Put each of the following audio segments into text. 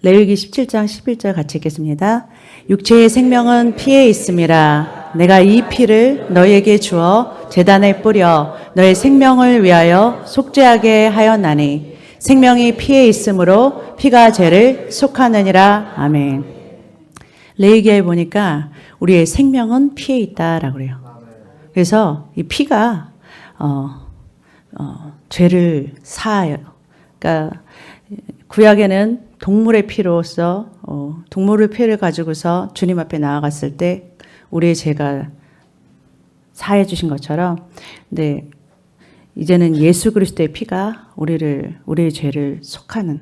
레위기 17장 11절 같이 읽겠습니다. 육체의 생명은 피에 있음이라. 내가 이 피를 너희에게 주어 제단에 뿌려 너의 생명을 위하여 속죄하게 하였나니 생명이 피에 있으므로 피가 죄를 속하느니라. 아멘. 레위기에 보니까 우리의 생명은 피에 있다라고 그래요. 그래서 이 피가 죄를 사하여. 그러니까 구약에는 동물의 피로서 동물의 피를 가지고서 주님 앞에 나아갔을 때 우리의 죄가 사해 주신 것처럼, 근데 이제는 예수 그리스도의 피가 우리의 죄를 속하는,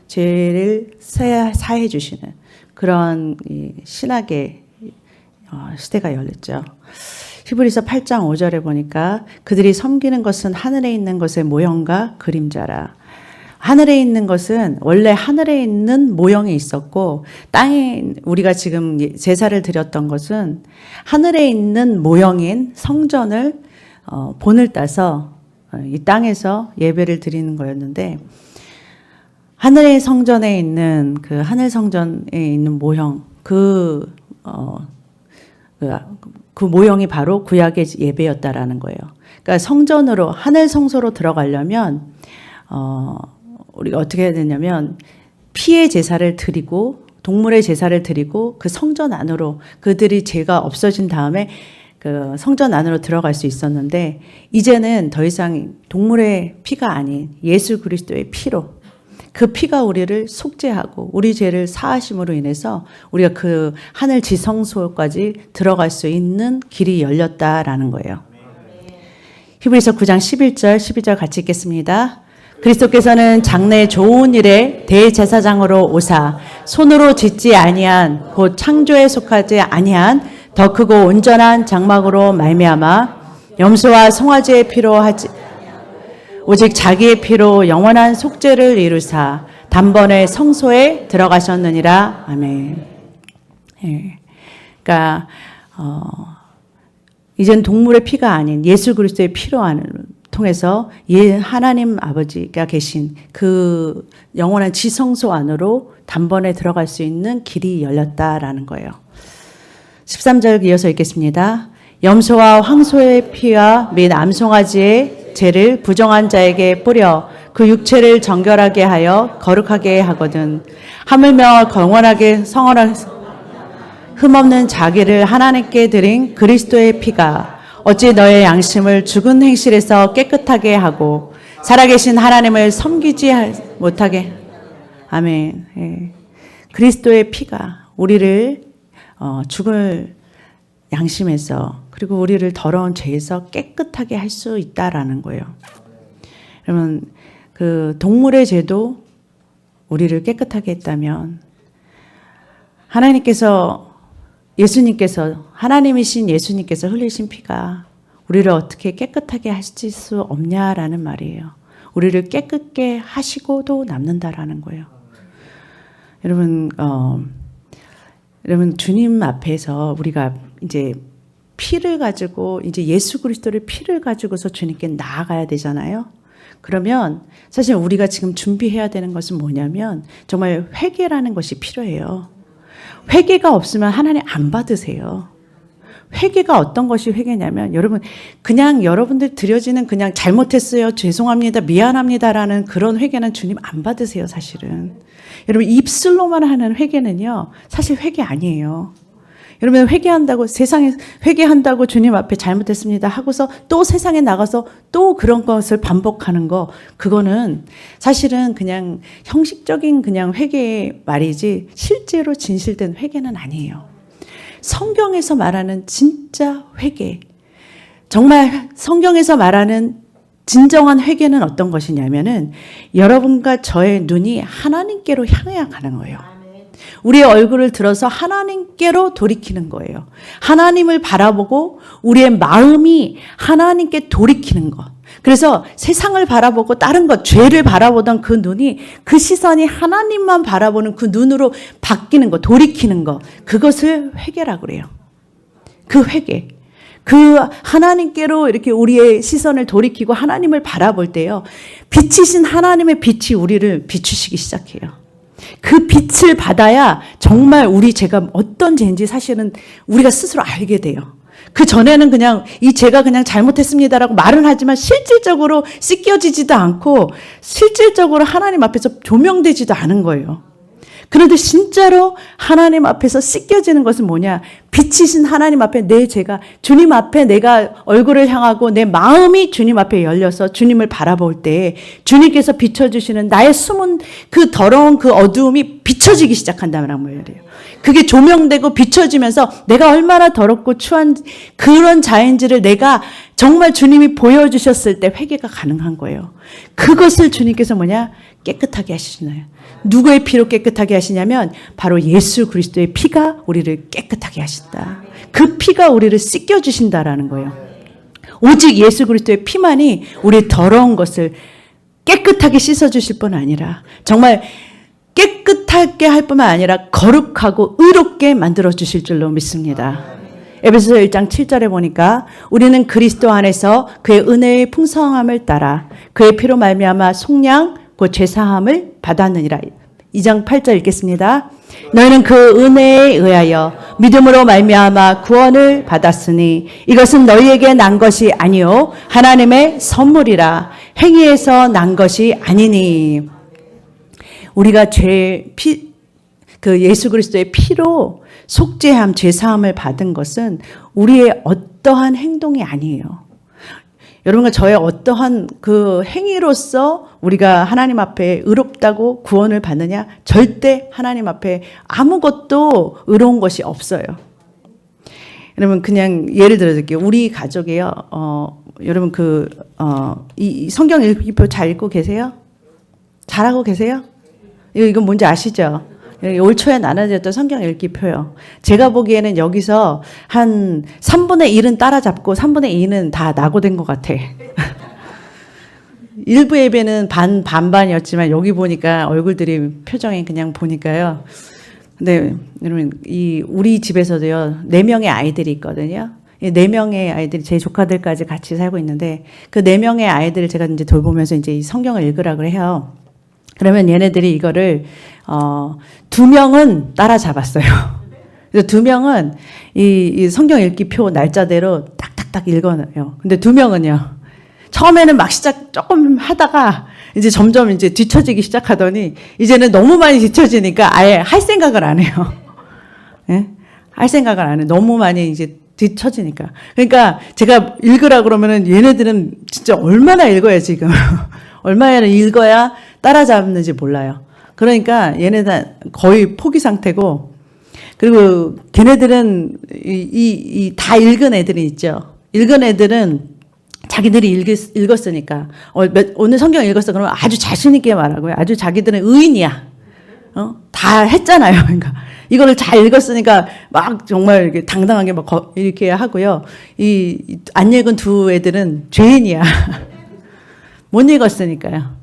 죄를 사해 주시는 그런 신학의 시대가 열렸죠. 히브리서 8장 5절에 보니까 그들이 섬기는 것은 하늘에 있는 것의 모형과 그림자라. 하늘에 있는 것은 원래 하늘에 있는 모형이 있었고, 땅에 우리가 지금 제사를 드렸던 것은 하늘에 있는 모형인 성전을 본을 따서 이 땅에서 예배를 드리는 거였는데, 하늘의 성전에 있는 그 하늘 성전에 있는 모형, 그 모형이 바로 구약의 예배였다라는 거예요. 그러니까 성전으로, 하늘 성소로 들어가려면 우리가 어떻게 해야 되냐면 피의 제사를 드리고 동물의 제사를 드리고 그 성전 안으로, 그들이 죄가 없어진 다음에 그 성전 안으로 들어갈 수 있었는데, 이제는 더 이상 동물의 피가 아닌 예수 그리스도의 피로, 그 피가 우리를 속죄하고 우리 죄를 사하심으로 인해서 우리가 그 하늘 지성소까지 들어갈 수 있는 길이 열렸다라는 거예요. 히브리서 9장 11절 12절 같이 읽겠습니다. 그리스도께서는 장래 좋은 일에 대제사장으로 오사 손으로 짓지 아니한 곧 창조에 속하지 아니한 더 크고 온전한 장막으로 말미암아 염소와 송아지의 피로 하지 오직 자기의 피로 영원한 속죄를 이루사 단번에 성소에 들어가셨느니라. 아멘. 예. 그러니까 이젠 동물의 피가 아닌 예수 그리스도의 피로 통해서 하나님 아버지가 계신 그 영원한 지성소 안으로 단번에 들어갈 수 있는 길이 열렸다라는 거예요. 13절 이어서 읽겠습니다. 염소와 황소의 피와 및 암송아지의 죄를 부정한 자에게 뿌려 그 육체를 정결하게 하여 거룩하게 하거든 하물며 영원하게 성원한 흠없는 자기를 하나님께 드린 그리스도의 피가 어찌 너의 양심을 죽은 행실에서 깨끗하게 하고 살아계신 하나님을 섬기지 못하게. 아멘. 예. 그리스도의 피가 우리를 죽을 양심에서, 그리고 우리를 더러운 죄에서 깨끗하게 할 수 있다라는 거예요. 그러면 그 동물의 죄도 우리를 깨끗하게 했다면 하나님이신 예수님께서 흘리신 피가 우리를 어떻게 깨끗하게 하실 수 없냐라는 말이에요. 우리를 깨끗게 하시고도 남는다라는 거예요. 여러분 주님 앞에서 우리가 이제 피를 가지고, 이제 예수 그리스도의 피를 가지고서 주님께 나아가야 되잖아요. 그러면 사실 우리가 지금 준비해야 되는 것은 뭐냐면 정말 회개라는 것이 필요해요. 회개가 없으면 하나님 안 받으세요. 회개가 어떤 것이 회개냐면, 여러분 그냥 여러분들 드려지는 그냥 잘못했어요, 죄송합니다, 미안합니다라는 그런 회개는 주님 안 받으세요. 사실은 여러분 입술로만 하는 회개는요 사실 회개 아니에요. 여러분 회개한다고, 세상에 회개한다고 주님 앞에 잘못했습니다 하고서 또 세상에 나가서 또 그런 것을 반복하는 거, 그거는 사실은 그냥 형식적인 그냥 회개 말이지 실제로 진실된 회개는 아니에요. 성경에서 말하는 진짜 회개, 정말 성경에서 말하는 진정한 회개는 어떤 것이냐면은 여러분과 저의 눈이 하나님께로 향해야 가는 거예요. 우리의 얼굴을 들어서 하나님께로 돌이키는 거예요. 하나님을 바라보고 우리의 마음이 하나님께 돌이키는 것. 그래서 세상을 바라보고 다른 것, 죄를 바라보던 그 눈이, 그 시선이 하나님만 바라보는 그 눈으로 바뀌는 것, 돌이키는 것, 그것을 회개라고 그래요. 그 회개. 그 하나님께로 이렇게 우리의 시선을 돌이키고 하나님을 바라볼 때요, 빛이신 하나님의 빛이 우리를 비추시기 시작해요. 그 빛을 받아야 정말 우리 죄가 어떤 죄인지 사실은 우리가 스스로 알게 돼요. 그 전에는 그냥 이 죄가 그냥 잘못했습니다라고 말은 하지만 실질적으로 씻겨지지도 않고 실질적으로 하나님 앞에서 조명되지도 않은 거예요. 그런데 진짜로 하나님 앞에서 씻겨지는 것은 뭐냐? 빛이신 하나님 앞에 내 죄가 주님 앞에 내가 얼굴을 향하고 내 마음이 주님 앞에 열려서 주님을 바라볼 때 주님께서 비춰주시는 나의 숨은 그 더러운 그 어두움이 비춰지기 시작한다는 말이에요. 그게 조명되고 비춰지면서 내가 얼마나 더럽고 추한 그런 자인지를 내가 정말 주님이 보여주셨을 때 회개가 가능한 거예요. 그것을 주님께서 뭐냐? 깨끗하게 하시나요? 누구의 피로 깨끗하게 하시냐면 바로 예수 그리스도의 피가 우리를 깨끗하게 하신다. 그 피가 우리를 씻겨주신다라는 거예요. 오직 예수 그리스도의 피만이 우리의 더러운 것을 깨끗하게 씻어주실 뿐 아니라 정말 깨끗하게 할 뿐만 아니라 거룩하고 의롭게 만들어주실 줄로 믿습니다. 에베소서 1장 7절에 보니까 우리는 그리스도 안에서 그의 은혜의 풍성함을 따라 그의 피로 말미암아 속량 그 죄사함을 받았느니라. 2장 8절 읽겠습니다. 너희는 그 은혜에 의하여 믿음으로 말미암아 구원을 받았으니 이것은 너희에게 난 것이 아니요 하나님의 선물이라 행위에서 난 것이 아니니. 우리가 그 예수 그리스도의 피로 속죄함, 죄사함을 받은 것은 우리의 어떠한 행동이 아니에요. 여러분과 저의 어떠한 그 행위로서 우리가 하나님 앞에 의롭다고 구원을 받느냐? 절대 하나님 앞에 아무것도 의로운 것이 없어요. 여러분 그냥 예를 들어 드릴게요. 우리 가족이요. 여러분 이 성경 읽기표 잘 읽고 계세요? 잘하고 계세요? 이거 뭔지 아시죠? 올 초에 나눠졌던 성경 읽기표요. 제가 보기에는 여기서 한 3분의 1은 따라잡고 3분의 2는 다 낙오된 것 같아. 일부 예배는 반반이었지만 여기 보니까 얼굴들이 표정이 그냥 보니까요. 근데 여러분 우리 집에서도요 4명의 아이들이 있거든요. 이 4명의 아이들이 제 조카들까지 같이 살고 있는데 그 4명의 아이들을 제가 이제 돌보면서 이제 이 성경을 읽으라고 해요. 그러면 얘네들이 이거를 2명은 따라잡았어요. 그래서 2명은 이 성경 읽기표 날짜대로 딱딱딱 읽어요. 근데 2명은요. 처음에는 막 조금 하다가 이제 점점 이제 뒤처지기 시작하더니 이제는 너무 많이 뒤처지니까 아예 할 생각을 안 해요. 네? 할 생각을 안 해. 너무 많이 이제 뒤처지니까. 그러니까 제가 읽으라 그러면은 얘네들은 진짜 얼마나 읽어야 지금. 얼마나 읽어야 따라잡는지 몰라요. 그러니까 얘네들 거의 포기 상태고, 그리고 걔네들은 다 읽은 애들이 있죠. 읽은 애들은 자기들이 읽었으니까 오늘 성경 읽었어 그러면 아주 자신 있게 말하고요. 아주 자기들은 의인이야. 다 했잖아요. 그러니까 이거를 잘 읽었으니까 막 정말 이렇게 당당하게 막 이렇게 하고요. 안 읽은 2 애들은 죄인이야. 못 읽었으니까요.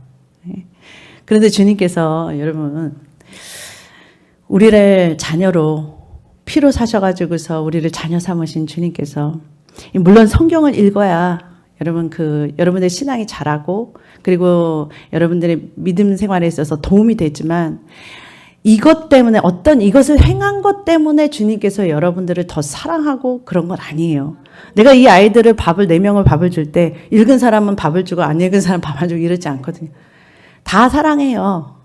그런데 주님께서 여러분 우리를 자녀로 피로 사셔가지고서 우리를 자녀 삼으신 주님께서 물론 성경을 읽어야 여러분 여러분의 신앙이 자라고 그리고 여러분들의 믿음 생활에 있어서 도움이 되지만 이것 때문에 이것을 행한 것 때문에 주님께서 여러분들을 더 사랑하고 그런 건 아니에요. 내가 이 아이들을 4명을 밥을 줄 때 읽은 사람은 밥을 주고 안 읽은 사람은 밥 안 주고 이러지 않거든요. 다 사랑해요.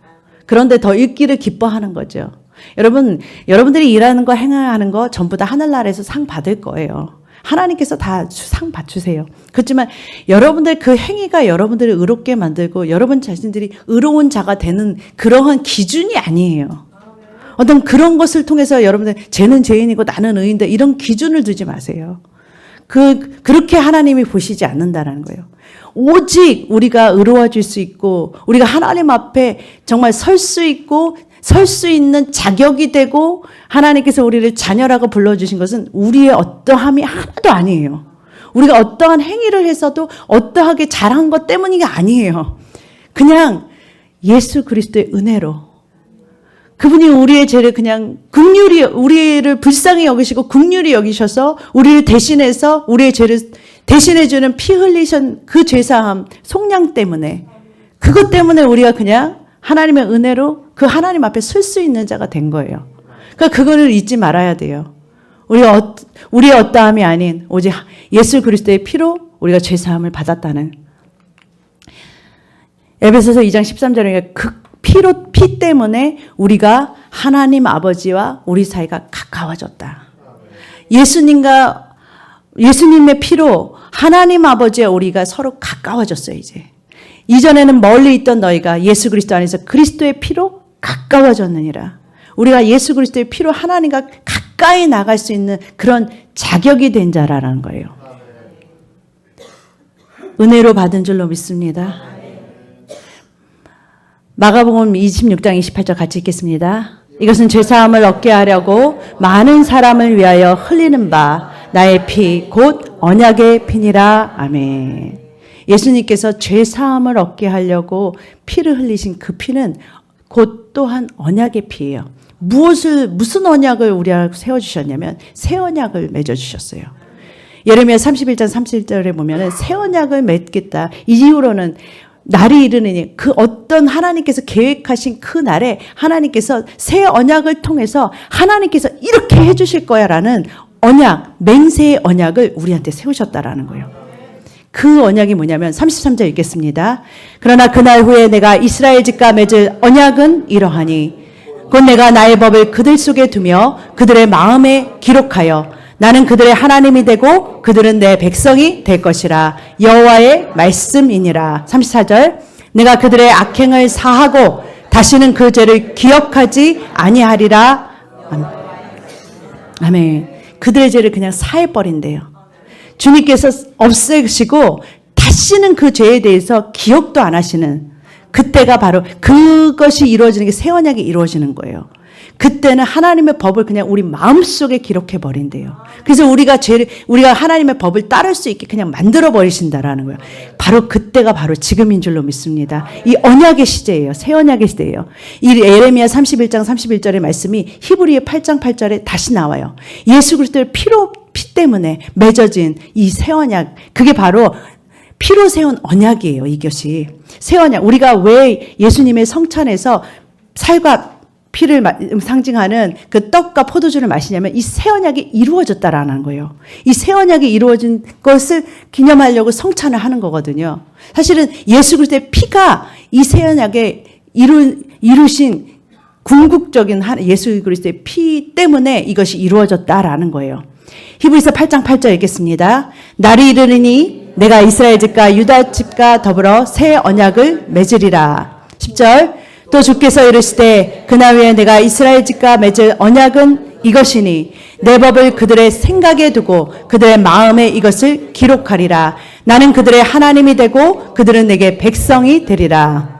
그런데 더 읽기를 기뻐하는 거죠. 여러분들이 일하는 거 행하는 거 전부 다 하늘나라에서 상 받을 거예요. 하나님께서 다 상 받주세요. 그렇지만 여러분들 그 행위가 여러분들을 의롭게 만들고 여러분 자신들이 의로운 자가 되는 그러한 기준이 아니에요. 어떤 그런 것을 통해서 여러분들 쟤는 죄인이고 나는 의인다 이런 기준을 두지 마세요. 그렇게 하나님이 보시지 않는다라는 거예요. 오직 우리가 의로워질 수 있고 우리가 하나님 앞에 정말 설 수 있고 설 수 있는 자격이 되고 하나님께서 우리를 자녀라고 불러주신 것은 우리의 어떠함이 하나도 아니에요. 우리가 어떠한 행위를 해서도 어떠하게 잘한 것 때문이 아니에요. 그냥 예수 그리스도의 은혜로 그분이 우리의 죄를 그냥 우리를 불쌍히 여기시고 긍휼히 여기셔서 우리를 대신해서 우리의 죄를 대신해주는 피 흘리신 그 죄사함 속량 때문에 그것 때문에 우리가 그냥 하나님의 은혜로 그 하나님 앞에 설 수 있는 자가 된 거예요. 그러니까 그거를 잊지 말아야 돼요. 우리의 어떠함이 아닌 오직 예수 그리스도의 피로 우리가 죄사함을 받았다는. 에베소서 2장 13절에 그 피 때문에 우리가 하나님 아버지와 우리 사이가 가까워졌다. 예수님의 피로 하나님 아버지와 우리가 서로 가까워졌어요. 이전에는 멀리 있던 너희가 예수 그리스도 안에서 그리스도의 피로 가까워졌느니라. 우리가 예수 그리스도의 피로 하나님과 가까이 나갈 수 있는 그런 자격이 된 자라는 거예요. 은혜로 받은 줄로 믿습니다. 마가복음 26장 28절 같이 읽겠습니다. 이것은 죄사함을 얻게 하려고 많은 사람을 위하여 흘리는 바 나의 피 곧 언약의 피니라. 아멘. 예수님께서 죄사함을 얻게 하려고 피를 흘리신 그 피는 곧 또한 언약의 피예요. 무슨 언약을 우리하고 세워주셨냐면 새 언약을 맺어주셨어요. 예레미야 31장 30절에 보면은 새 언약을 맺겠다. 이후로는 날이 이르느니 그 어떤 하나님께서 계획하신 그 날에 하나님께서 새 언약을 통해서 하나님께서 이렇게 해주실 거야라는 언약, 맹세의 언약을 우리한테 세우셨다라는 거예요. 그 언약이 뭐냐면 33절 읽겠습니다. 그러나 그날 후에 내가 이스라엘 집과 맺을 언약은 이러하니 곧 내가 나의 법을 그들 속에 두며 그들의 마음에 기록하여 나는 그들의 하나님이 되고 그들은 내 백성이 될 것이라. 여호와의 말씀이니라. 34절 내가 그들의 악행을 사하고 다시는 그 죄를 기억하지 아니하리라. 아멘. 그들의 죄를 그냥 사해버린대요. 주님께서 없애시고 다시는 그 죄에 대해서 기억도 안 하시는 그때가 바로 그것이 이루어지는 게 새 언약이 이루어지는 거예요. 그때는 하나님의 법을 그냥 우리 마음속에 기록해 버린대요. 그래서 우리가 하나님의 법을 따를 수 있게 그냥 만들어 버리신다라는 거예요. 바로 그때가 바로 지금인 줄로 믿습니다. 이 언약의 시대예요. 새 언약의 시대예요. 이 예레미야 31장 31절의 말씀이 히브리서 8장 8절에 다시 나와요. 예수 그리스도의 피 때문에 맺어진 이 새 언약, 그게 바로 피로 세운 언약이에요. 이것이 새 언약. 우리가 왜 예수님의 성찬에서 살과 피를 상징하는 그 떡과 포도주를 마시냐면 이 새 언약이 이루어졌다라는 거예요. 이 새 언약이 이루어진 것을 기념하려고 성찬을 하는 거거든요. 사실은 예수 그리스도의 피가 이 새 언약에 이루신 궁극적인 예수 그리스도의 피 때문에 이것이 이루어졌다라는 거예요. 히브리서 8장 8절 읽겠습니다. 날이 이르니 내가 이스라엘 집과 유다 집과 더불어 새 언약을 맺으리라. 10절 또 주께서 이르시되 그날 후에 내가 이스라엘 집과 맺을 언약은 이것이니 내 법을 그들의 생각에 두고 그들의 마음에 이것을 기록하리라. 나는 그들의 하나님이 되고 그들은 내게 백성이 되리라.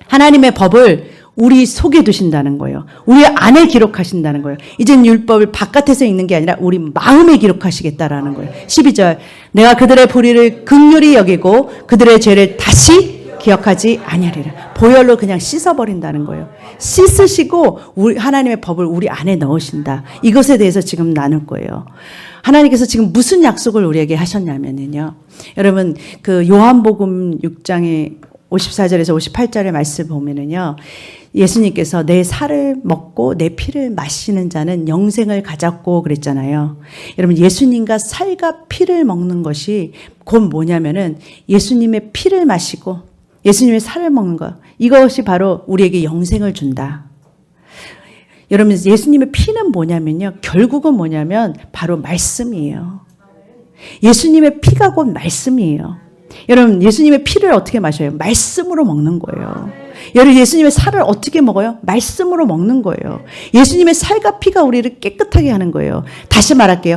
하나님의 법을 우리 속에 두신다는 거예요. 우리 안에 기록하신다는 거예요. 이젠 율법을 바깥에서 읽는 게 아니라 우리 마음에 기록하시겠다라는 거예요. 12절 내가 그들의 불의를 긍휼히 여기고 그들의 죄를 다시 기억하지 아니하리라. 보혈로 그냥 씻어버린다는 거예요. 씻으시고 하나님의 법을 우리 안에 넣으신다. 이것에 대해서 지금 나눌 거예요. 하나님께서 지금 무슨 약속을 우리에게 하셨냐면요. 여러분 그 요한복음 6장에 54절에서 58절의 말씀 보면은요. 예수님께서 내 살을 먹고 내 피를 마시는 자는 영생을 가졌고 그랬잖아요. 여러분 예수님과 살과 피를 먹는 것이 곧 뭐냐면은 예수님의 피를 마시고 예수님의 살을 먹는 것. 이것이 바로 우리에게 영생을 준다. 여러분 예수님의 피는 뭐냐면요. 결국은 뭐냐면 바로 말씀이에요. 예수님의 피가 곧 말씀이에요. 여러분 예수님의 피를 어떻게 마셔요? 말씀으로 먹는 거예요. 여러분 예수님의 살을 어떻게 먹어요? 말씀으로 먹는 거예요. 예수님의 살과 피가 우리를 깨끗하게 하는 거예요. 다시 말할게요.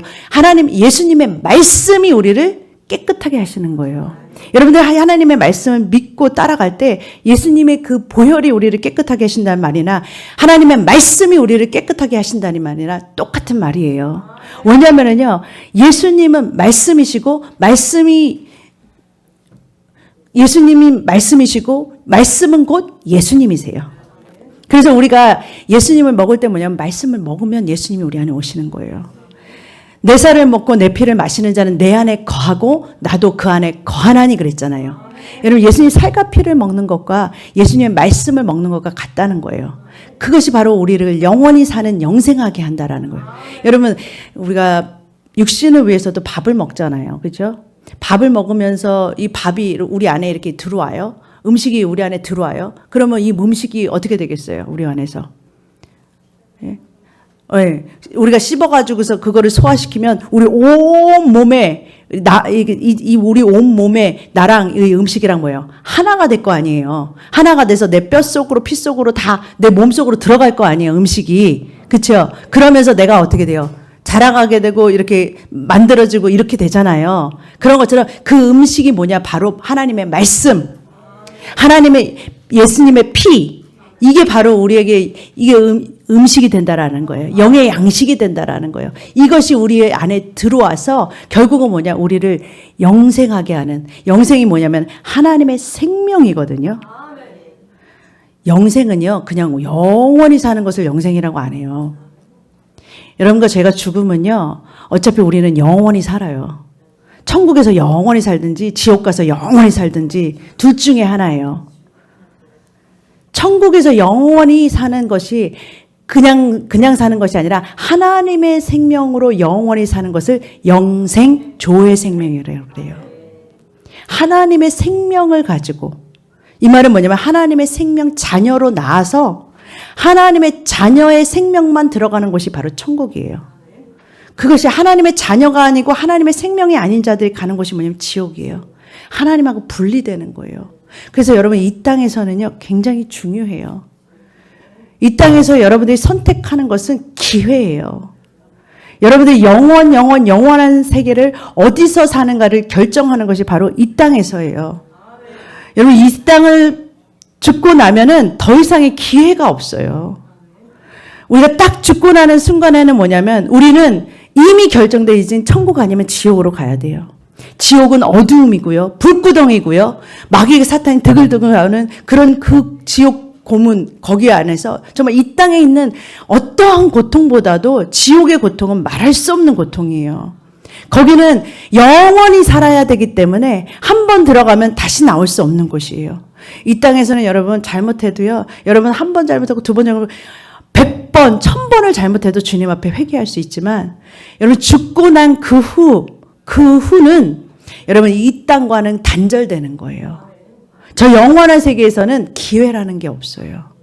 예수님의 말씀이 우리를 깨끗하게 하시는 거예요. 여러분들 하나님의 말씀을 믿고 따라갈 때 예수님의 그 보혈이 우리를 깨끗하게 하신다는 말이나 하나님의 말씀이 우리를 깨끗하게 하신다는 말이나 똑같은 말이에요. 왜냐하면요 예수님은 말씀이시고 예수님이 말씀이시고 말씀은 곧 예수님이세요. 그래서 우리가 예수님을 먹을 때 뭐냐면 말씀을 먹으면 예수님이 우리 안에 오시는 거예요. 내 살을 먹고 내 피를 마시는 자는 내 안에 거하고 나도 그 안에 거하나니 그랬잖아요. 여러분 예수님 살과 피를 먹는 것과 예수님의 말씀을 먹는 것과 같다는 거예요. 그것이 바로 우리를 영원히 사는 영생하게 한다라는 거예요. 여러분 우리가 육신을 위해서도 밥을 먹잖아요. 그렇죠? 밥을 먹으면서 이 밥이 우리 안에 이렇게 들어와요. 음식이 우리 안에 들어와요. 그러면 이 음식이 어떻게 되겠어요? 우리 안에서. 예? 네. 우리가 씹어가지고서 그거를 소화시키면 우리 온 몸에 우리 온 몸에 나랑 이 음식이랑 뭐예요? 하나가 될 거 아니에요. 하나가 돼서 내 뼛속으로 피 속으로 다 내 몸속으로 들어갈 거 아니에요. 음식이. 그렇죠? 그러면서 내가 어떻게 돼요? 자라가게 되고 이렇게 만들어지고 이렇게 되잖아요. 그런 것처럼 그 음식이 뭐냐? 바로 하나님의 말씀. 하나님의 예수님의 피. 이게 바로 우리에게 이게 음식이 된다라는 거예요. 영의 양식이 된다라는 거예요. 이것이 우리 안에 들어와서 결국은 뭐냐? 우리를 영생하게 하는. 영생이 뭐냐면 하나님의 생명이거든요. 영생은요, 그냥 영원히 사는 것을 영생이라고 안 해요. 여러분과 제가 죽으면요, 어차피 우리는 영원히 살아요. 천국에서 영원히 살든지 지옥 가서 영원히 살든지 둘 중에 하나예요. 천국에서 영원히 사는 것이 그냥 사는 것이 아니라 하나님의 생명으로 영원히 사는 것을 영생 조의 생명이라고 그래요. 하나님의 생명을 가지고, 이 말은 뭐냐면 하나님의 생명 자녀로 나와서 하나님의 자녀의 생명만 들어가는 곳이 바로 천국이에요. 그것이 하나님의 자녀가 아니고 하나님의 생명이 아닌 자들이 가는 곳이 뭐냐면 지옥이에요. 하나님하고 분리되는 거예요. 그래서 여러분 이 땅에서는요 굉장히 중요해요. 이 땅에서 여러분들이 선택하는 것은 기회예요. 여러분들이 영원한 세계를 어디서 사는가를 결정하는 것이 바로 이 땅에서예요. 여러분 이 땅을 죽고 나면은 더 이상의 기회가 없어요. 우리가 딱 죽고 나는 순간에는 뭐냐면 우리는 이미 결정돼 있는 천국 아니면 지옥으로 가야 돼요. 지옥은 어두움이고요. 불구덩이고요. 마귀가 사탄이 드글드글 나오는 그런 그 지옥 고문 거기 안에서 정말 이 땅에 있는 어떠한 고통보다도 지옥의 고통은 말할 수 없는 고통이에요. 거기는 영원히 살아야 되기 때문에 한 번 들어가면 다시 나올 수 없는 곳이에요. 이 땅에서는 여러분 잘못해도요. 여러분 한 번 잘못하고 두 번 잘못하고 100번, 1000번을 잘못해도 주님 앞에 회개할 수 있지만 여러분 죽고 난 그 후는 여러분 이 땅과는 단절되는 거예요. 저 영원한 세계에서는 기회라는 게 없어요.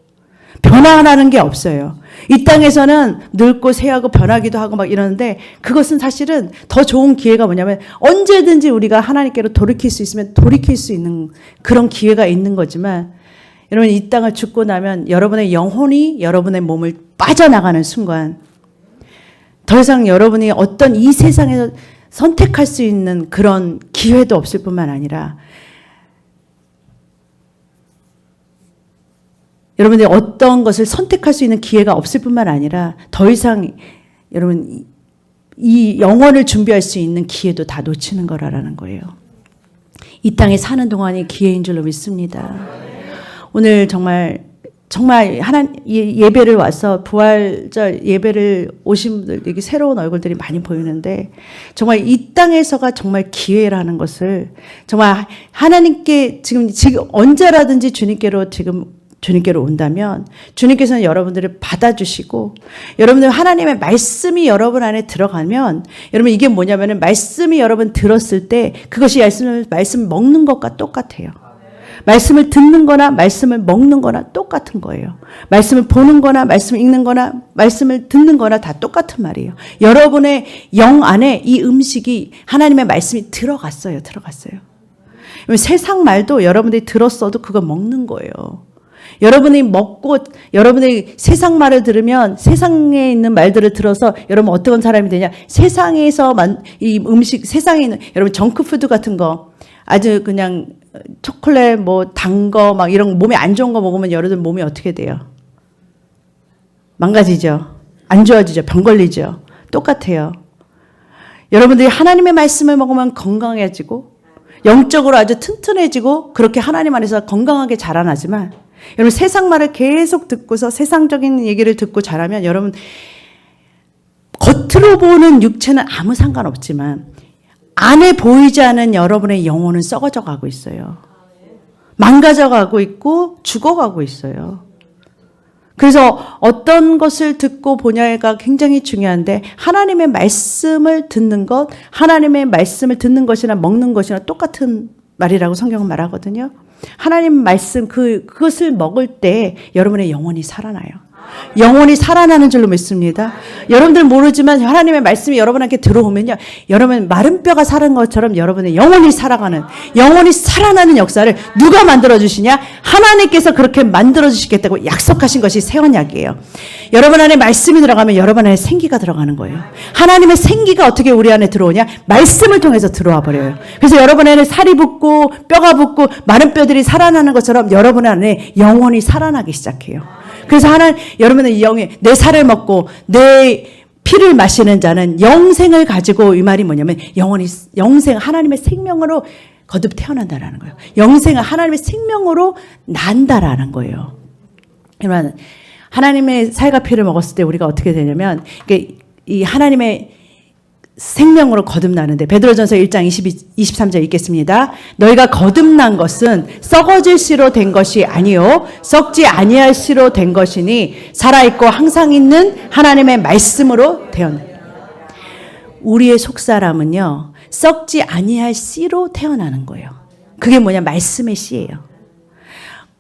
변화라는 게 없어요. 이 땅에서는 늙고 새하고 변하기도 하고 막 이러는데 그것은 사실은 더 좋은 기회가 뭐냐면 언제든지 우리가 하나님께로 돌이킬 수 있으면 돌이킬 수 있는 그런 기회가 있는 거지만 여러분 이 땅을 죽고 나면 여러분의 영혼이 여러분의 몸을 빠져나가는 순간 더 이상 여러분이 어떤 이 세상에서 선택할 수 있는 그런 기회도 없을 뿐만 아니라 여러분들이 어떤 것을 선택할 수 있는 기회가 없을 뿐만 아니라 더 이상 여러분 이 영혼을 준비할 수 있는 기회도 다 놓치는 거라는 거예요. 이 땅에 사는 동안이 기회인 줄로 믿습니다. 오늘 정말 예배를 와서 부활절 예배를 오신 분들 여기 새로운 얼굴들이 많이 보이는데 정말 이 땅에서가 정말 기회라는 것을 정말 하나님께 지금 언제라든지 주님께로 온다면 주님께서는 여러분들을 받아주시고 여러분들 하나님의 말씀이 여러분 안에 들어가면 여러분 이게 뭐냐면은 말씀이 여러분 들었을 때 그것이 말씀 먹는 것과 똑같아요. 말씀을 듣는 거나 말씀을 먹는 거나 똑같은 거예요. 말씀을 보는 거나 말씀을 읽는 거나 말씀을 듣는 거나 다 똑같은 말이에요. 여러분의 영 안에 이 음식이 하나님의 말씀이 들어갔어요. 세상 말도 여러분들이 들었어도 그거 먹는 거예요. 여러분이 먹고 여러분이 세상 말을 들으면 세상에 있는 말들을 들어서 여러분 어떤 사람이 되냐? 세상에서 이 음식 세상에 있는 여러분 정크푸드 같은 거 아주 그냥 초콜릿 뭐 단 거 막 이런 몸에 안 좋은 거 먹으면 여러분 몸이 어떻게 돼요? 망가지죠. 안 좋아지죠. 병 걸리죠. 똑같아요. 여러분들이 하나님의 말씀을 먹으면 건강해지고 영적으로 아주 튼튼해지고 그렇게 하나님 안에서 건강하게 자라나지만 여러분 세상 말을 계속 듣고서 세상적인 얘기를 듣고 자라면 여러분 겉으로 보는 육체는 아무 상관없지만 안에 보이지 않는 여러분의 영혼은 썩어져 가고 있어요. 망가져가고 있고 죽어가고 있어요. 그래서 어떤 것을 듣고 보냐가 굉장히 중요한데 하나님의 말씀을 듣는 것, 하나님의 말씀을 듣는 것이나 먹는 것이나 똑같은 말이라고 성경은 말하거든요. 하나님 말씀 그것을 먹을 때 여러분의 영혼이 살아나요. 영혼이 살아나는 줄로 믿습니다. 여러분들 모르지만 하나님의 말씀이 여러분에게 들어오면요, 여러분 마른 뼈가 살은 것처럼 여러분의 영혼이 살아나는 역사를 누가 만들어 주시냐? 하나님께서 그렇게 만들어 주시겠다고 약속하신 것이 새 언약이에요. 여러분 안에 말씀이 들어가면 여러분 안에 생기가 들어가는 거예요. 하나님의 생기가 어떻게 우리 안에 들어오냐? 말씀을 통해서 들어와 버려요. 그래서 여러분 안에 살이 붙고 뼈가 붙고 마른 뼈들이 살아나는 것처럼 여러분 안에 영혼이 살아나기 시작해요. 그래서 여러분의 영이 내 살을 먹고 내 피를 마시는 자는 영생을 가지고, 이 말이 뭐냐면 영생, 하나님의 생명으로 거듭 태어난다라는 거예요. 영생은 하나님의 생명으로 난다라는 거예요. 그러면 하나님의 살과 피를 먹었을 때 우리가 어떻게 되냐면 이 하나님의 생명으로 거듭나는데, 베드로전서 1장 23절 읽겠습니다. 너희가 거듭난 것은 썩어질 씨로 된 것이 아니요 썩지 아니할 씨로 된 것이니 살아있고 항상 있는 하나님의 말씀으로 태어나. 우리의 속사람은요 썩지 아니할 씨로 태어나는 거예요. 그게 뭐냐? 말씀의 씨예요.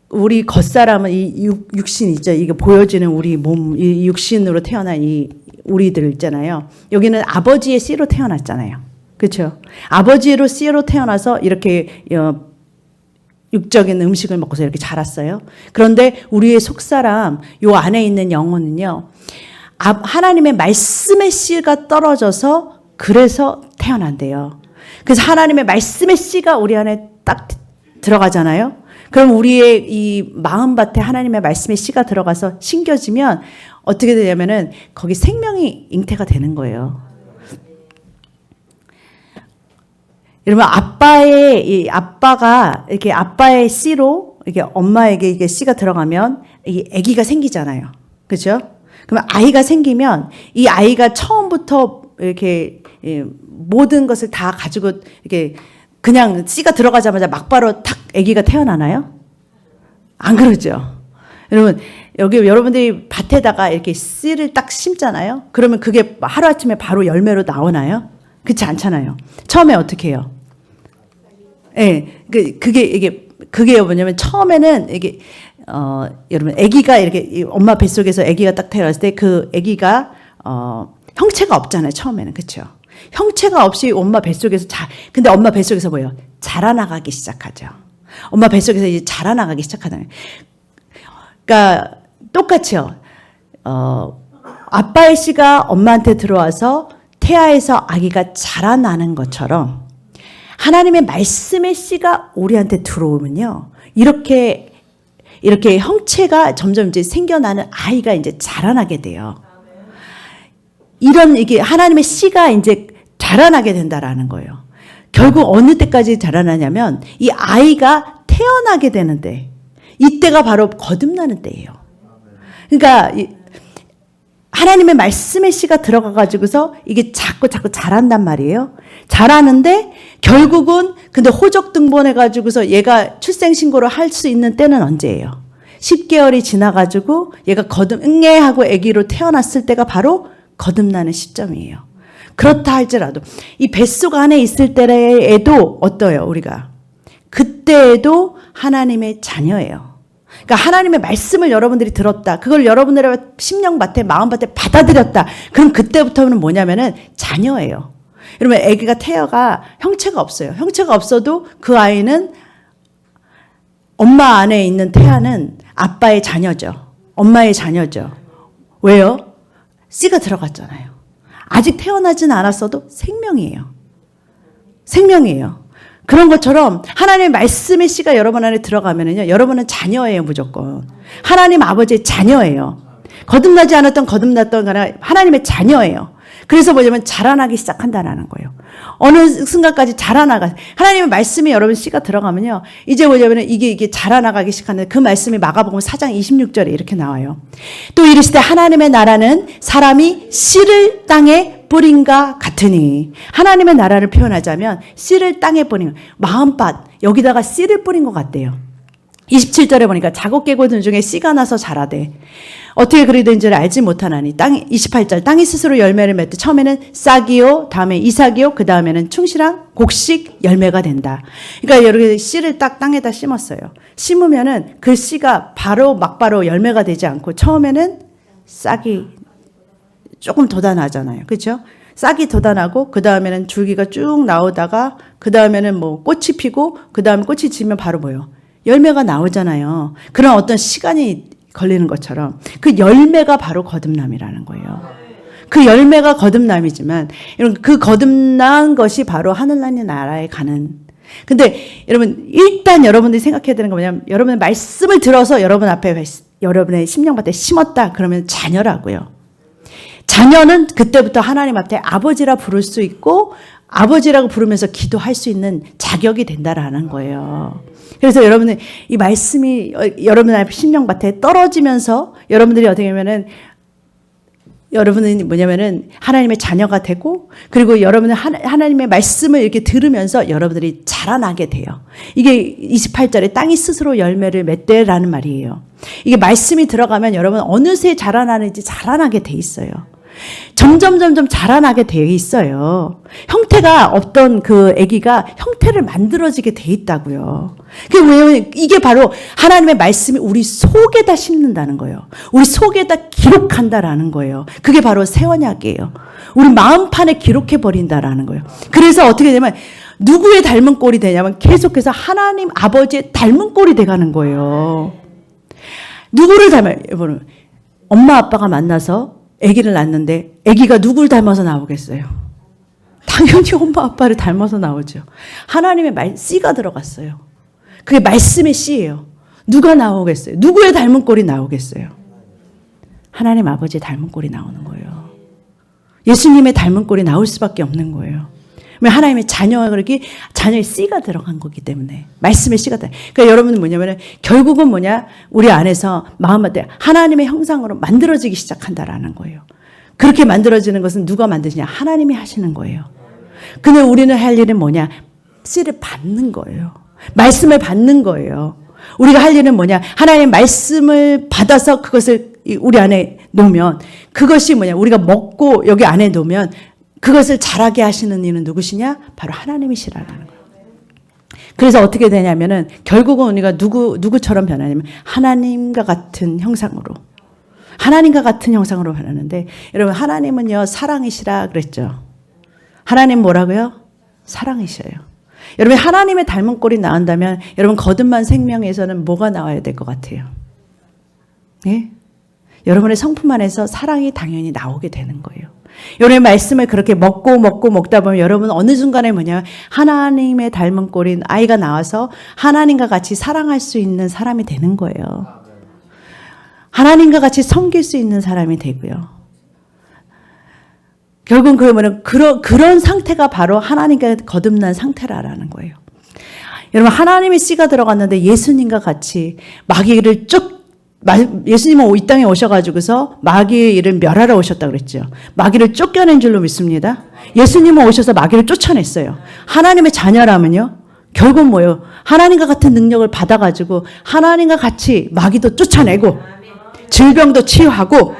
우리 겉사람은 이 육신 있죠. 이게 보여지는 우리 몸, 이 육신으로 태어난 이 우리들 있잖아요. 여기는 아버지의 씨로 태어났잖아요. 그렇죠? 아버지로 씨로 태어나서 이렇게 육적인 음식을 먹고서 이렇게 자랐어요. 그런데 우리의 속사람, 요 안에 있는 영혼은요, 하나님의 말씀의 씨가 떨어져서 그래서 태어난대요. 그래서 하나님의 말씀의 씨가 우리 안에 딱 들어가잖아요. 그럼 우리의 이 마음밭에 하나님의 말씀의 씨가 들어가서 심겨지면 어떻게 되냐면은 거기 생명이 잉태가 되는 거예요. 여러분, 아빠가 이렇게 아빠의 씨로 이게 엄마에게 이게 씨가 들어가면 이 아기가 생기잖아요. 그렇죠? 그러면 아이가 생기면 이 아이가 처음부터 이렇게 모든 것을 다 가지고 이렇게 그냥 씨가 들어가자마자 막바로 탁 아기가 태어나나요? 안 그러죠. 여러분, 여기 여러분들이 밭에다가 이렇게 씨를 딱 심잖아요. 그러면 그게 하루아침에 바로 열매로 나오나요? 그렇지 않잖아요. 처음에 어떻게 해요? 예, 그게 뭐냐면 처음에는 이게 여러분 아기가 이렇게 엄마 뱃속에서 아기가 딱 태어났을 때 그 아기가 형체가 없잖아요. 처음에는. 그렇죠? 형체가 없이 엄마 뱃속에서 근데 엄마 뱃속에서 뭐예요? 자라나가기 시작하죠. 엄마 뱃속에서 이제 자라나가기 시작하잖아요. 그러니까 똑같이요. 아빠의 씨가 엄마한테 들어와서 태아에서 아기가 자라나는 것처럼 하나님의 말씀의 씨가 우리한테 들어오면요, 이렇게 형체가 점점 이제 생겨나는 아이가 이제 자라나게 돼요. 이게 하나님의 씨가 이제 자라나게 된다라는 거예요. 결국 어느 때까지 자라나냐면 이 아이가 태어나게 되는데, 이때가 바로 거듭나는 때예요. 그러니까 하나님의 말씀의 씨가 들어가가지고서 이게 자꾸 자란단 말이에요. 자라는데 결국은 근데 호적 등본해가지고서 얘가 출생신고를 할 수 있는 때는 언제예요? 10개월이 지나가지고 얘가 응애하고 아기로 태어났을 때가 바로 거듭나는 시점이에요. 그렇다 할지라도 이 뱃속 안에 있을 때에도 어떠해요? 우리가 그때에도 하나님의 자녀예요. 그러니까 하나님의 말씀을 여러분들이 들었다. 그걸 여러분들의 심령밭에 마음밭에 받아들였다. 그럼 그때부터는 뭐냐면은 자녀예요. 여러분, 아기가 태어가 형체가 없어요. 형체가 없어도 그 아이는 엄마 안에 있는 태아는 아빠의 자녀죠. 엄마의 자녀죠. 왜요? 씨가 들어갔잖아요. 아직 태어나진 않았어도 생명이에요. 생명이에요. 그런 것처럼 하나님의 말씀의 씨가 여러분 안에 들어가면은요, 여러분은 자녀예요, 무조건. 하나님 아버지의 자녀예요. 거듭나지 않았던 거듭났던 간에 하나님의 자녀예요. 그래서 뭐냐면 자라나기 시작한다라는 거예요. 어느 순간까지 자라나가, 하나님의 말씀이 여러분 씨가 들어가면요, 이제 뭐냐면 이게 자라나가기 시작하는데, 그 말씀이 마가복음 4장 26절에 이렇게 나와요. 또 이르시되 하나님의 나라는 사람이 씨를 땅에 뿌린가 같으니, 하나님의 나라를 표현하자면 씨를 땅에 뿌린, 마음밭 여기다가 씨를 뿌린 것 같대요. 27절에 보니까 자고 깨고 든 중에 씨가 나서 자라되 어떻게 그리 된 줄 알지 못하나니 28절 땅이 스스로 열매를 맺되 처음에는 싹이요 다음에 이삭이요 그 다음에는 충실한 곡식 열매가 된다. 그러니까 여러분 씨를 딱 땅에다 심었어요. 심으면은 그 씨가 바로 막바로 열매가 되지 않고 처음에는 싹이 조금 돋아나잖아요. 그렇죠? 싹이 돋아나고 그 다음에는 줄기가 쭉 나오다가 그 다음에는 뭐 꽃이 피고 그 다음에 꽃이 지면 바로 뭐요? 열매가 나오잖아요. 그런 어떤 시간이 걸리는 것처럼 그 열매가 바로 거듭남이라는 거예요. 그 열매가 거듭남이지만 그 거듭난 것이 바로 하늘나라의 나라에 가는. 근데 여러분 일단 여러분들이 생각해야 되는 건 뭐냐면 여러분의 말씀을 들어서 여러분 앞에 여러분의 심령밭에 심었다 그러면 자녀라고요. 자녀는 그때부터 하나님 앞에 아버지라 부를 수 있고 아버지라고 부르면서 기도할 수 있는 자격이 된다라는 거예요. 그래서 여러분은 이 말씀이 여러분 앞에 심령밭에 떨어지면서 여러분들이 어떻게 하면은 여러분은 뭐냐면은 하나님의 자녀가 되고 그리고 여러분은 하나님의 말씀을 이렇게 들으면서 여러분들이 자라나게 돼요. 이게 28절에 땅이 스스로 열매를 맺대라는 말이에요. 이게 말씀이 들어가면 여러분 어느새 자라나는지 자라나게 돼 있어요. 점점 자라나게 돼 있어요. 형태가 없던 그 아기가 형태를 만들어지게 돼 있다고요. 그게 왜냐면 이게 바로 하나님의 말씀이 우리 속에다 심는다는 거예요. 우리 속에다 기록한다라는 거예요. 그게 바로 새 언약이에요. 우리 마음판에 기록해 버린다라는 거예요. 그래서 어떻게 되면 누구의 닮은 꼴이 되냐면 계속해서 하나님 아버지의 닮은 꼴이 돼가는 거예요. 누구를 닮아요? 여러분 엄마 아빠가 만나서 아기를 낳는데 아기가 누굴 닮아서 나오겠어요? 당연히 엄마 아빠를 닮아서 나오죠. 하나님의 씨가 들어갔어요. 그게 말씀의 씨예요. 누가 나오겠어요? 누구의 닮은 꼴이 나오겠어요? 하나님 아버지의 닮은 꼴이 나오는 거예요. 예수님의 닮은 꼴이 나올 수밖에 없는 거예요. 하나님의 자녀가 그렇게 자녀의 씨가 들어간 거기 때문에 말씀의 씨가 들어간. 그러니까 여러분은 뭐냐면은 결국은 뭐냐 우리 안에서 마음한테 하나님의 형상으로 만들어지기 시작한다라는 거예요. 그렇게 만들어지는 것은 누가 만드시냐 하나님이 하시는 거예요. 근데 우리는 할 일은 뭐냐 씨를 받는 거예요. 말씀을 받는 거예요. 우리가 할 일은 뭐냐 하나님의 말씀을 받아서 그것을 우리 안에 놓으면 그것이 뭐냐 우리가 먹고 여기 안에 놓으면 그것을 자라게 하시는 이는 누구시냐? 바로 하나님이시라는 거예요. 그래서 어떻게 되냐면은 결국은 우리가 누구처럼 변하냐면 하나님과 같은 형상으로. 하나님과 같은 형상으로 변하는데 여러분 하나님은요 사랑이시라 그랬죠. 하나님 뭐라고요? 사랑이셔요. 여러분 하나님의 닮은 꼴이 나온다면 여러분 거듭난 생명에서는 뭐가 나와야 될 것 같아요? 예? 여러분의 성품 안에서 사랑이 당연히 나오게 되는 거예요. 여러분의 말씀을 그렇게 먹다 보면 여러분 어느 순간에 뭐냐 하나님의 닮은 꼴인 아이가 나와서 하나님과 같이 사랑할 수 있는 사람이 되는 거예요. 하나님과 같이 섬길 수 있는 사람이 되고요. 결국은 그러면 그런 상태가 바로 하나님과 거듭난 상태라는 거예요. 여러분 하나님의 씨가 들어갔는데 예수님과 같이 마귀를 예수님은 이 땅에 오셔가지고서 마귀의 일을 멸하러 오셨다 그랬죠. 마귀를 쫓겨낸 줄로 믿습니다. 예수님은 오셔서 마귀를 쫓아냈어요. 하나님의 자녀라면요. 결국 뭐예요? 하나님과 같은 능력을 받아가지고 하나님과 같이 마귀도 쫓아내고 질병도 치유하고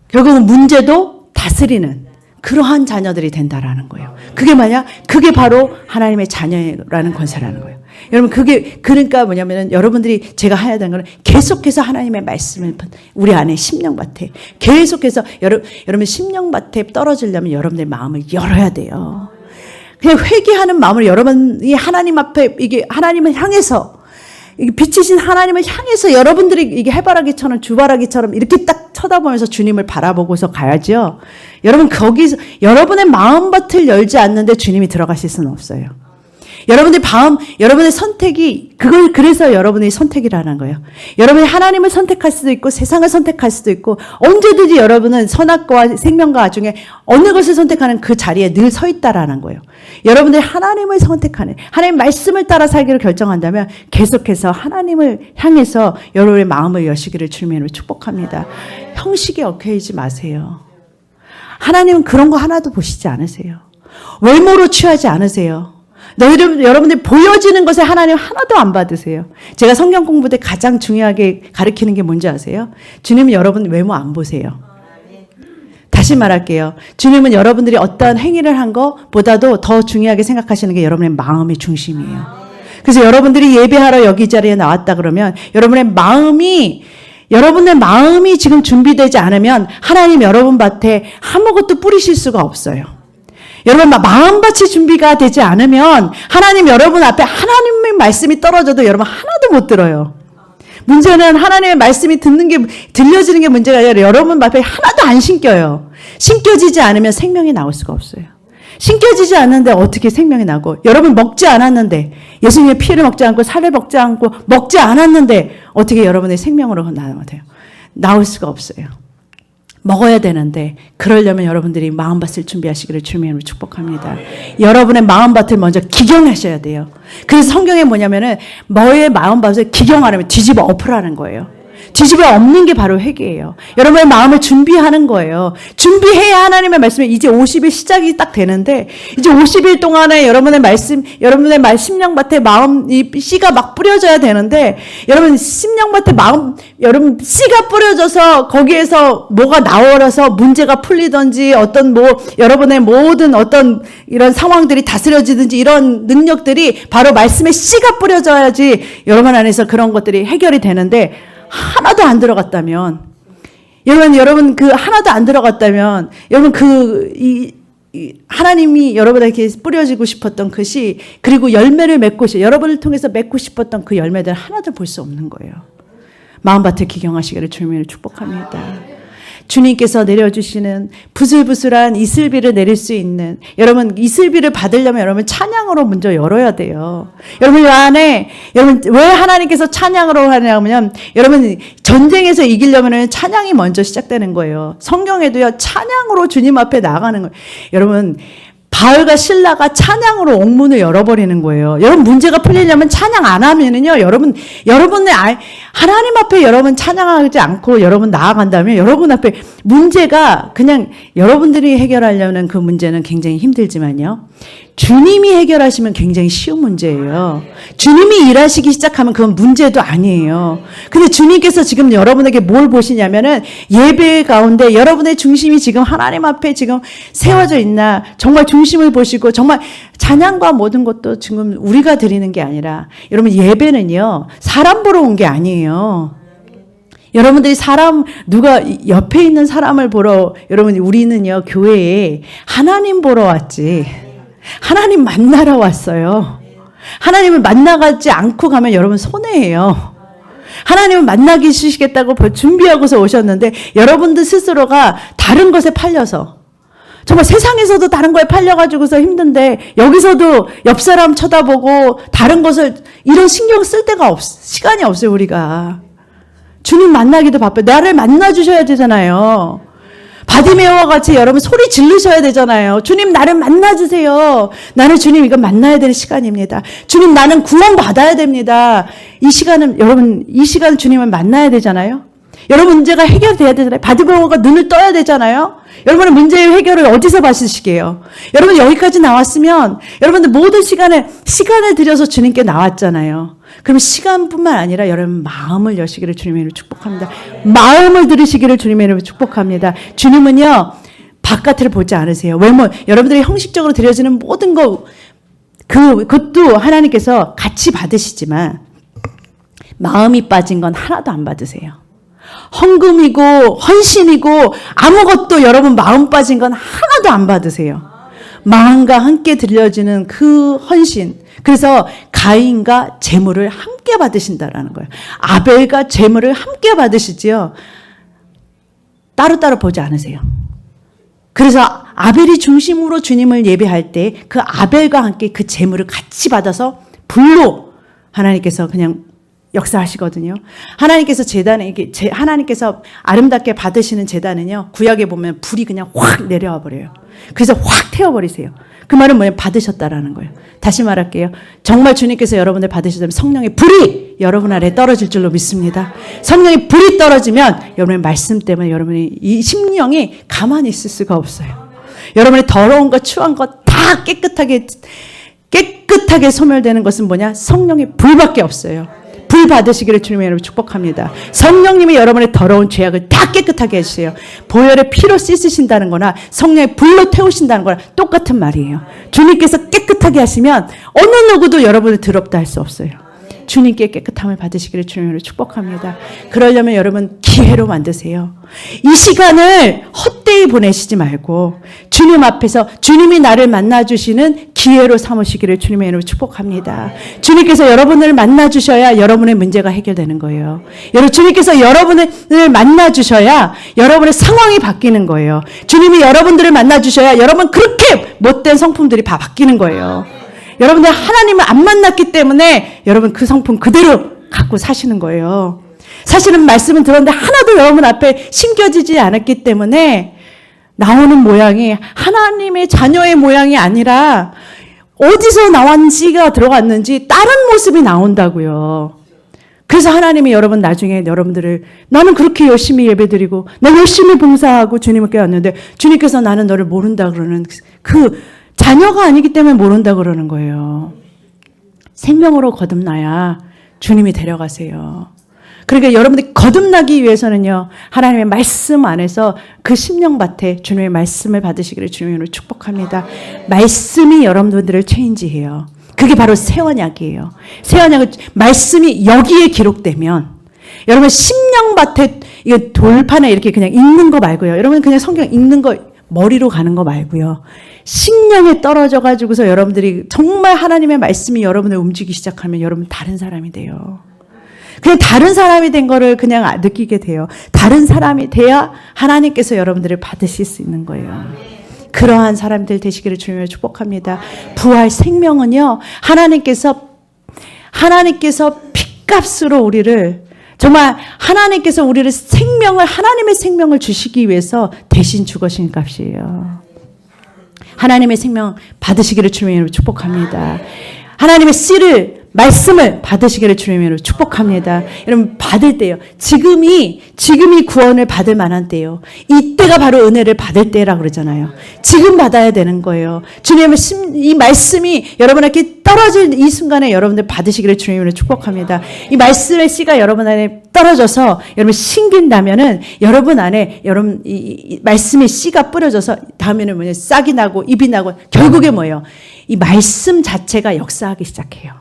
결국은 문제도 다스리는 그러한 자녀들이 된다라는 거예요. 그게 바로 하나님의 자녀라는 권세라는 거예요. 여러분 그러니까 뭐냐면은 여러분들이 제가 해야 되는 거는 계속해서 하나님의 말씀을 우리 안에 심령밭에 계속해서 여러분 심령밭에 떨어지려면 여러분의 마음을 열어야 돼요. 그냥 회개하는 마음을 여러분이 하나님 앞에 이게 하나님을 향해서 이게 빛이신 하나님을 향해서 여러분들이 이게 해바라기처럼 주바라기처럼 이렇게 딱 쳐다보면서 주님을 바라보고서 가야죠. 여러분 거기서 여러분의 마음밭을 열지 않는데 주님이 들어가실 수는 없어요. 여러분의 선택이 그래서 여러분의 선택이라는 거예요. 여러분이 하나님을 선택할 수도 있고 세상을 선택할 수도 있고 언제든지 여러분은 선악과 생명과 중에 어느 것을 선택하는 그 자리에 늘 서 있다라는 거예요. 여러분들이 하나님을 선택하는 하나님 말씀을 따라 살기를 결정한다면 계속해서 하나님을 향해서 여러분의 마음을 여시기를 주님으로 축복합니다. 형식에 얽혀있지 마세요. 하나님은 그런 거 하나도 보시지 않으세요. 외모로 취하지 않으세요. 여러분들이 보여지는 것에 하나님 하나도 안 받으세요. 제가 성경 공부 때 가장 중요하게 가르치는 게 뭔지 아세요? 주님은 여러분 외모 안 보세요. 다시 말할게요. 주님은 여러분들이 어떠한 행위를 한 것보다도 더 중요하게 생각하시는 게 여러분의 마음의 중심이에요. 그래서 여러분들이 예배하러 여기 자리에 나왔다 그러면 여러분의 마음이 지금 준비되지 않으면 하나님 여러분 밭에 아무것도 뿌리실 수가 없어요. 여러분 마음밭이 준비가 되지 않으면 하나님 여러분 앞에 하나님의 말씀이 떨어져도 여러분 하나도 못 들어요. 문제는 하나님의 말씀이 들려지는 게 문제가 아니라 여러분 앞에 하나도 안 신겨요. 신겨지지 않으면 생명이 나올 수가 없어요. 신겨지지 않는데 어떻게 생명이 나고, 여러분 먹지 않았는데, 예수님의 피를 먹지 않고 살을 먹지 않고 먹지 않았는데 어떻게 여러분의 생명으로 나올 수가 없어요. 먹어야 되는데, 그러려면 여러분들이 마음밭을 준비하시기를 주님의 이름으로 축복합니다. 여러분의 마음밭을 먼저 기경하셔야 돼요. 그래서 성경에 뭐냐면은 너의 마음밭을 기경하려면 뒤집어 엎으라는 거예요. 뒤집어 엎는 게 바로 회개예요. 여러분의 마음을 준비하는 거예요. 준비해야 하나님의 말씀에 이제 50일 시작이 딱 되는데, 이제 50일 동안에 여러분의 심령밭에 이 씨가 막 뿌려져야 되는데, 여러분 심령밭에 여러분 씨가 뿌려져서 거기에서 뭐가 나오라서 문제가 풀리든지 여러분의 모든 어떤 이런 상황들이 다스려지든지 이런 능력들이 바로 말씀에 씨가 뿌려져야지 여러분 안에서 그런 것들이 해결이 되는데, 하나도 안 들어갔다면, 여러분 하나도 안 들어갔다면, 여러분 하나님이 여러분에게 뿌려지고 싶었던 것이, 그리고 열매를 여러분을 통해서 맺고 싶었던 그 열매들 하나도 볼 수 없는 거예요. 마음밭을 기경하시기를 주님을 축복합니다. 주님께서 내려주시는 부슬부슬한 이슬비를 내릴 수 있는, 여러분 이슬비를 받으려면 여러분 찬양으로 먼저 열어야 돼요. 여러분 왜 하나님께서 찬양으로 하냐면, 여러분 전쟁에서 이기려면 찬양이 먼저 시작되는 거예요. 성경에도요 찬양으로 주님 앞에 나아가는 거예요. 여러분 바울과 실라가 찬양으로 옥문을 열어버리는 거예요. 여러분 문제가 풀리려면 찬양 안 하면은요, 여러분의 하나님 앞에 여러분 찬양하지 않고 여러분 나아간다면 여러분 앞에 문제가 그냥 여러분들이 해결하려는 그 문제는 굉장히 힘들지만요, 주님이 해결하시면 굉장히 쉬운 문제예요. 주님이 일하시기 시작하면 그건 문제도 아니에요. 근데 주님께서 지금 여러분에게 뭘 보시냐면은, 예배 가운데 여러분의 중심이 지금 하나님 앞에 지금 세워져 있나, 정말 중심을 보시고, 정말 찬양과 모든 것도 지금 우리가 드리는 게 아니라, 여러분 예배는요 사람 보러 온 게 아니에요. 여러분들이 누가 옆에 있는 사람을 보러, 여러분 우리는요 교회에 하나님 보러 왔지, 하나님 만나러 왔어요. 하나님을 만나가지 않고 가면 여러분 손해예요. 하나님을 만나기 시겠다고 준비하고서 오셨는데, 여러분들 스스로가 다른 것에 팔려서, 정말 세상에서도 다른 거에 팔려가지고서 힘든데, 여기서도 옆 사람 쳐다보고 다른 것을 이런 신경 쓸 시간이 없어요. 우리가 주님 만나기도 바빠요. 나를 만나주셔야 되잖아요. 바디메어와 같이 여러분 소리 지르셔야 되잖아요. 주님 나를 만나주세요. 나는 주님 이거 만나야 되는 시간입니다. 주님 나는 구원 받아야 됩니다. 이 시간은 주님을 만나야 되잖아요. 여러분 문제가 해결돼야 되잖아요. 바디메어가 눈을 떠야 되잖아요. 여러분의 문제의 해결을 어디서 받으시게요? 여러분 여기까지 나왔으면 여러분들 모든 시간을 들여서 주님께 나왔잖아요. 그럼 시간뿐만 아니라 여러분 마음을 여시기를 주님의 이름으로 축복합니다. 마음을 들으시기를 주님의 이름으로 축복합니다. 주님은요 바깥을 보지 않으세요. 여러분들이 형식적으로 드려지는 모든 그것도 하나님께서 같이 받으시지만, 마음이 빠진 건 하나도 안 받으세요. 헌금이고 헌신이고 아무것도 여러분 마음 빠진 건 하나도 안 받으세요. 마음과 함께 들려지는 그 헌신, 그래서 가인과 제물을 함께 받으신다라는 거예요. 아벨과 제물을 함께 받으시지요, 따로따로 보지 않으세요. 그래서 아벨이 중심으로 주님을 예배할 때 그 아벨과 함께 그 제물을 같이 받아서 불로 하나님께서 그냥 역사하시거든요. 하나님께서 아름답게 받으시는 제단은요, 구약에 보면 불이 그냥 확 내려와 버려요. 그래서 확 태워버리세요. 그 말은 뭐예요? 받으셨다라는 거예요. 다시 말할게요. 정말 주님께서 여러분들 받으셨다면 성령의 불이 여러분 아래 떨어질 줄로 믿습니다. 성령의 불이 떨어지면 여러분의 말씀 때문에 여러분의 이 심령이 가만히 있을 수가 없어요. 여러분의 더러운 것, 추한 것 다 깨끗하게 깨끗하게 소멸되는 것은 뭐냐? 성령의 불밖에 없어요. 불 받으시기를 주님의 이름으로 축복합니다. 성령님이 여러분의 더러운 죄악을 다 깨끗하게 해주세요. 보혈의 피로 씻으신다는 거나 성령의 불로 태우신다는 거나 똑같은 말이에요. 주님께서 깨끗하게 하시면 어느 누구도 여러분을 더럽다 할 수 없어요. 주님께 깨끗함을 받으시기를 주님으로 축복합니다. 그러려면 여러분 기회로 만드세요. 이 시간을 헛되이 보내시지 말고 주님 앞에서 주님이 나를 만나주시는 기회로 삼으시기를 주님의 이름으로 축복합니다. 주님께서 여러분을 만나주셔야 여러분의 문제가 해결되는 거예요. 여러분 주님께서 여러분을 만나주셔야 여러분의 상황이 바뀌는 거예요. 주님이 여러분들을 만나주셔야 여러분 그렇게 못된 성품들이 다 바뀌는 거예요. 여러분들 하나님을 안 만났기 때문에 여러분 그 성품 그대로 갖고 사시는 거예요. 사실은 말씀은 들었는데 하나도 여러분 앞에 심겨지지 않았기 때문에 나오는 모양이 하나님의 자녀의 모양이 아니라 어디서 나왔는지가 들어갔는지 다른 모습이 나온다고요. 그래서 하나님이 여러분 나중에 여러분들을 나는 그렇게 열심히 예배드리고 나 열심히 봉사하고 주님을 깨웠는데 주님께서 나는 너를 모른다 그러는 그 자녀가 아니기 때문에 모른다 그러는 거예요. 생명으로 거듭나야 주님이 데려가세요. 그러니까 여러분들이 거듭나기 위해서는요. 하나님의 말씀 안에서 그 심령밭에 주님의 말씀을 받으시기를 주님으로 축복합니다. 말씀이 여러분들을 체인지해요. 그게 바로 새 언약이에요. 새 언약은 말씀이 여기에 기록되면 여러분 심령밭에 이게 돌판에 이렇게 그냥 읽는 거 말고요. 여러분 그냥 성경 읽는 거 머리로 가는 거 말고요. 심령에 떨어져 가지고서 여러분들이 정말 하나님의 말씀이 여러분을 움직이기 시작하면 여러분 다른 사람이 돼요. 그냥 다른 사람이 된 거를 그냥 느끼게 돼요. 다른 사람이 돼야 하나님께서 여러분들을 받으실 수 있는 거예요. 그러한 사람들 되시기를 주님을 축복합니다. 부활 생명은요. 하나님께서 핏값으로 우리를 정말 하나님께서 우리를 하나님의 생명을 주시기 위해서 대신 죽으신 값이에요. 하나님의 생명 받으시기를 주님의 이름으로 축복합니다. 하나님의 씨를 말씀을 받으시기를 주님의 이름으로 축복합니다. 여러분 받을 때요. 지금이 구원을 받을 만한 때요. 이때가 바로 은혜를 받을 때라고 그러잖아요. 지금 받아야 되는 거예요. 주님의 이 말씀이 여러분에게 떨어질 이 순간에 여러분들 받으시기를 주님으로 축복합니다. 이 말씀의 씨가 여러분 안에 떨어져서 여러분 심긴다면은 여러분 안에 이 말씀의 씨가 뿌려져서 다음에는 뭐냐 싹이 나고 잎이 나고 결국에 뭐예요? 이 말씀 자체가 역사하기 시작해요.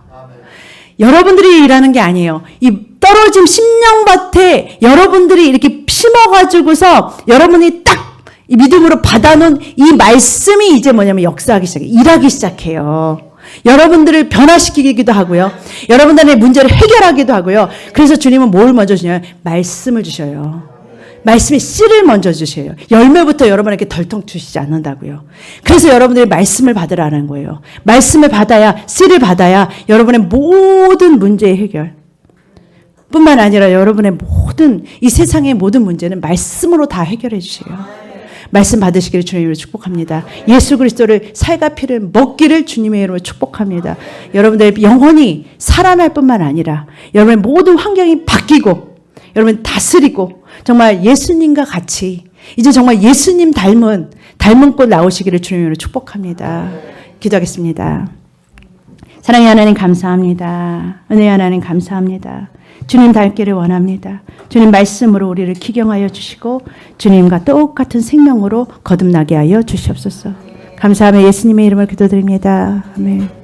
여러분들이 일하는 게 아니에요. 이 떨어진 심령밭에 여러분들이 이렇게 심어가지고서 여러분이 딱 이 믿음으로 받아놓은 이 말씀이 이제 뭐냐면 역사하기 시작해요. 일하기 시작해요. 여러분들을 변화시키기도 하고요. 여러분들의 문제를 해결하기도 하고요. 그래서 주님은 뭘 먼저 주냐면 말씀을 주셔요. 말씀의 씨를 먼저 주셔요. 열매부터 여러분에게 덜통 주시지 않는다고요. 그래서 여러분들이 말씀을 받으라는 거예요. 말씀을 받아야 씨를 받아야 여러분의 모든 문제의 해결 뿐만 아니라 여러분의 모든 이 세상의 모든 문제는 말씀으로 다 해결해 주세요. 말씀 받으시기를 주님으로 축복합니다. 예수 그리스도를 살과 피를 먹기를 주님의 이름으로 축복합니다. 여러분들의 영혼이 살아날 뿐만 아니라 여러분의 모든 환경이 바뀌고 여러분 다스리고 정말 예수님과 같이 이제 정말 예수님 닮은 꽃 나오시기를 주님으로 축복합니다. 기도하겠습니다. 사랑의 하나님 감사합니다. 은혜의 하나님 감사합니다. 주님 닮기를 원합니다. 주님 말씀으로 우리를 기경하여 주시고 주님과 똑같은 생명으로 거듭나게 하여 주시옵소서. 감사하며 예수님의 이름을 기도드립니다. 아멘.